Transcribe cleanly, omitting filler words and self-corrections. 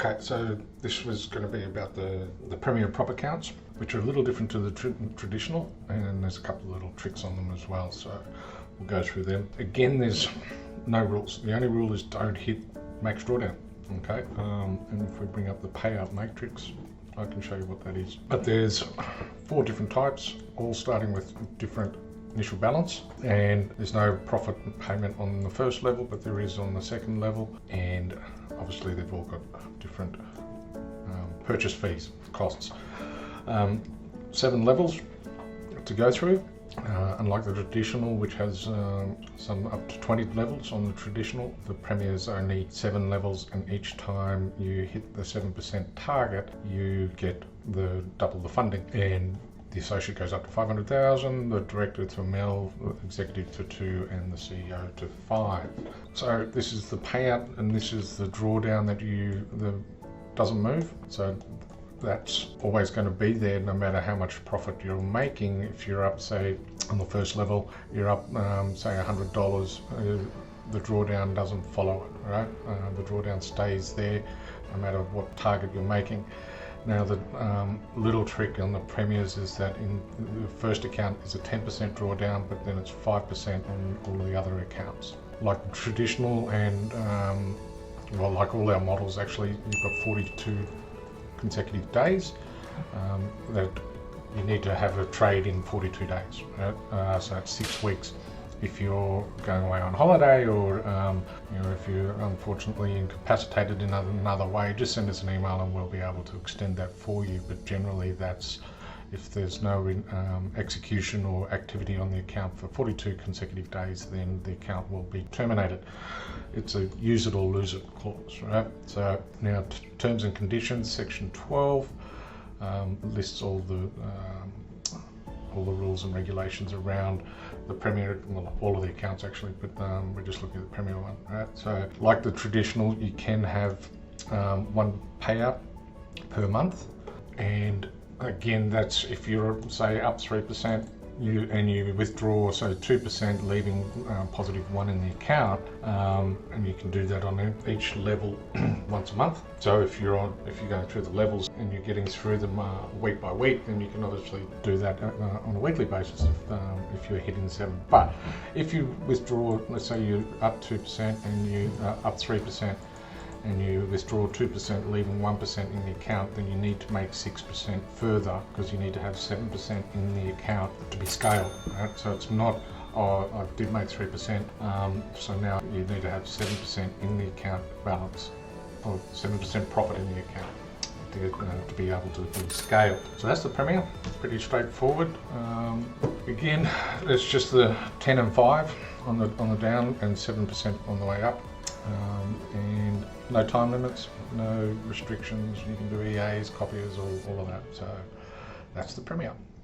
Okay, so this was going to be about the Premier Prop accounts, which are a little different to the traditional, and there's a couple of little tricks on them as well, so we'll go through them. Again, there's no rules. The only rule is don't hit max drawdown, okay? And if we bring up the payout matrix, I can show you what that is. But there's 4 different types, all starting with different initial balance, and there's no profit payment on the first level, but there is on the second level, and obviously they've all got different purchase fees, costs. 7 levels to go through, unlike the traditional, which has some up to 20 levels on the traditional. The Premier's only 7 levels, and each time you hit the 7% target, you get the double the funding, and the associate goes up to 500,000, the director to 1 mil, the executive to 2, and the CEO to 5. So this is the payout, and this is the drawdown that doesn't move. So that's always going to be there no matter how much profit you're making. If you're up, say, on the first level, you're up, say, $100, the drawdown doesn't follow it, right? The drawdown stays there no matter what target you're making. Now the little trick on the Premiers is that in the first account is a 10% drawdown, but then it's 5% on all the other accounts. Like traditional and, well, like all our models actually, you've got 42 consecutive days that you need to have a trade in 42 days, right? So that's 6 weeks. If you're going away on holiday, or if you're unfortunately incapacitated in another way, just send us an email and we'll be able to extend that for you. But generally, that's if there's no execution or activity on the account for 42 consecutive days, then the account will be terminated. It's a use it or lose it clause, right? So now terms and conditions, section 12 lists all the rules and regulations around the Premier, well, all of the accounts actually, but we're just looking at the Premier one, right? So like the traditional, you can have 1 payout per month, and again, that's if you're, say, up 3%, you withdraw, so 2%, leaving +1 in the account, and you can do that on each level once a month. So if you're going through the levels and you're getting through them week by week, then you can obviously do that on a weekly basis if you're hitting 7. But if you withdraw, let's say you're up 2% and you up 3%, and you withdraw 2%, leaving 1% in the account, then you need to make 6% further, because you need to have 7% in the account to be scaled, right? So it's not, oh, I did make 3%, so now you need to have 7% in the account balance, or 7% profit in the account to be able to be scaled. So that's the Premier. It's pretty straightforward. Again, it's just the 10 and 5 on the down, and 7% on the way up. And no time limits, no restrictions. You can do EAs, copiers, all of that. So that's the Premier.